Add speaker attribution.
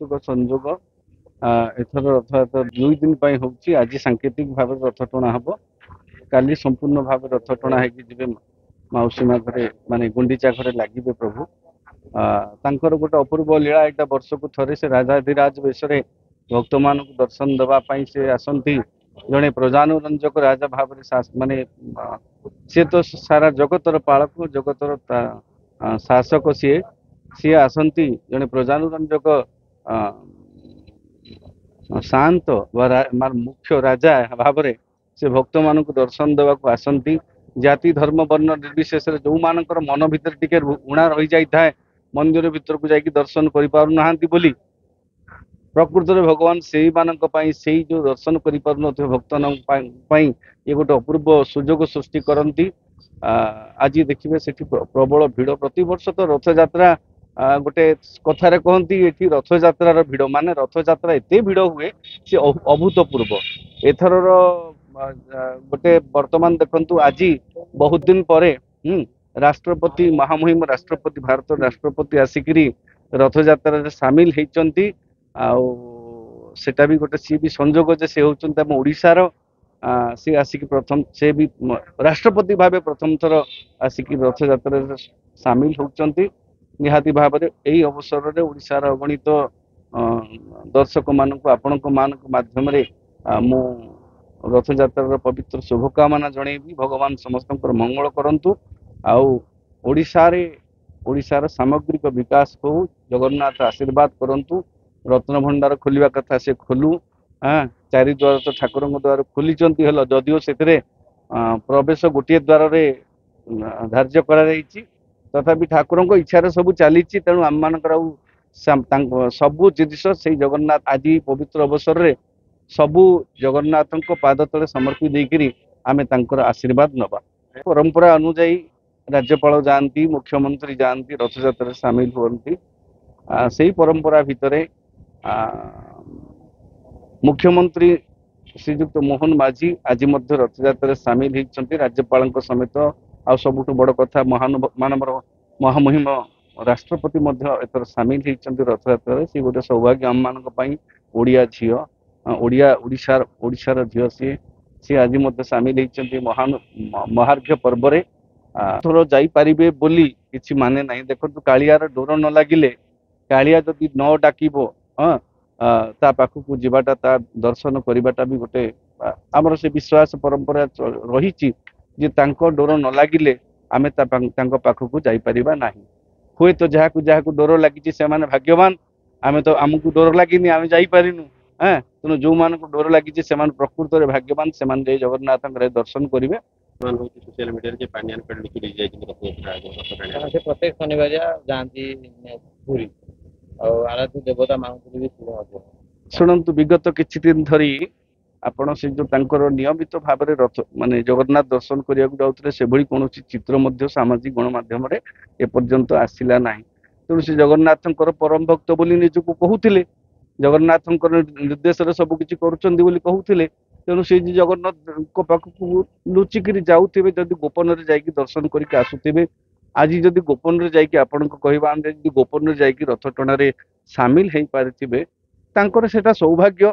Speaker 1: संजोग एथर रथयात्रा 2 दिन होची आज सांकेतिक भाव रथ टणा हम काली संपूर्ण भाव रथ टणा है मौसीमा घरे माने गुंडीचा घरे लगे प्रभु तांकर गोटे अपूर्व लीला एटा वर्ष को थरे से राजाधिराज वेश भक्त मान दर्शन दवाई से आसती जड़े प्रजानुरंजक राजा भाव माने सी तो सारा जगतर पालक जगतर शासक सी सी आसती जड़े प्रजानुरंजक शांत मुख्य राजा भाव से भक्त मान दर्शन देवाक आसती जाति धर्म वर्ण निर्विशेष जो मानकर मन भीतर टिके उणा रही जाए मंदिर भीतर को जाकि दर्शन कर पारना प्रकृत में भगवान से ही जो दर्शन कर भक्त ये गोटे अपूर्व सुजोग सृष्टि करती आज देखिए से प्रबल भिड़ प्रति वर्ष तो रथ यात्रा गोटे कथार कहती ये रथ यात्रार भिड़ माने रथ यात्रा एत भिड़ हुए सी अभूतपूर्व एथर गोटे वर्तमान देखु आज बहुत दिन पर राष्ट्रपति महामहिम राष्ट्रपति भारत राष्ट्रपति आसिकी रथ यात्रा सामिल होती सेटा भी गोटे सी भी संजोग जे से होचंती आम ओडिशार सी आसिक प्रथम से भी राष्ट्रपति भाव प्रथम थर आसिक रथ यात्रा सामिल होचंती निहाती भाव में यही अवसर में ओडिशार अगणित दर्शक मानक आपण माध्यम मु रथ यात्रार पवित्र शुभकामना जनईबी भगवान समस्त मंगल करंतु आउ ओडिशार सामग्रिक विकास हो जगन्नाथ आशीर्वाद करंतु रत्न भंडार खोलिया कथा से खोलू हाँ चारि द्वार तो ठाकुर द्वार खोली जदिव से प्रवेश गोटे द्वार धार्य कर तथापि ठाकुर इच्छा सब चली तेणु आम मानकर सबू जिनिस से जगन्नाथ आज पवित्र अवसर में सबू जगन्नाथ पाद तले समर्पित देकर आम तर आशीर्वाद नवा परंपरा अनुजाई राज्यपाल जाती मुख्यमंत्री जाती रथ यात्रा सामिल हुई से परंपरा भितर मुख्यमंत्री श्रीजुक्त मोहन माझी आज रथ यात्रा सामिल होती राज्यपाल समेत आ सबुठ बड़ कथा मानव महामहिम राष्ट्रपति एथर सामिल होती रथ यात्रा सी गोटे सौभाग्य आम मान ओडिया झी ओडिशार झील सी आज सामिल होती महान महार्घ्य पर्व थोड़ा जापारे बोली किसी माने ना देखो कालियार डोर न लगिले कालिया जदि न डाकिबो हाँ ता पाखक जीवाटा ता दर्शन करवाटा भी गोटे आमर से विश्वास परंपरा रही डोर न लगिले आमे पाखक जापरिबा नाही हुए तो जहाँ डोर लगी से भाग्यवान आमे तो आमको डोर लगिनी आमे जाइपारिनु हाँ तेणु जो मान डोर लगी से प्रकृत में भाग्यवान से जगन्नाथ दर्शन करेंगे
Speaker 2: सोशल मीडिया रे पांड्यान पेड लिखि दे जाय
Speaker 3: से प्रत्येक शनिवार जाती पुरी और आराध्य देवता मानक भी
Speaker 1: शुणु विगत किछि दिन धरी आपण से जो तांकर नियमित भाव में रथ माने जगन्नाथ दर्शन करने जाऊे से भली कौन चित्र सामाजिक गणमाध्यम एपर्यंत आसला ना तेणु से जगन्नाथ परम भक्त बोली निजको कहूले जगन्नाथ निर्देश सबकि कहते तेणु से जगन्नाथ पाखक लुचिक जाऊे जदि गोपन जाकि दर्शन करके आसुवे आज जदि गोपन जाकि आपण कहवा गोपन जाकि रथ टणारे सामिल हो पारे तांकर सेटा सौभाग्य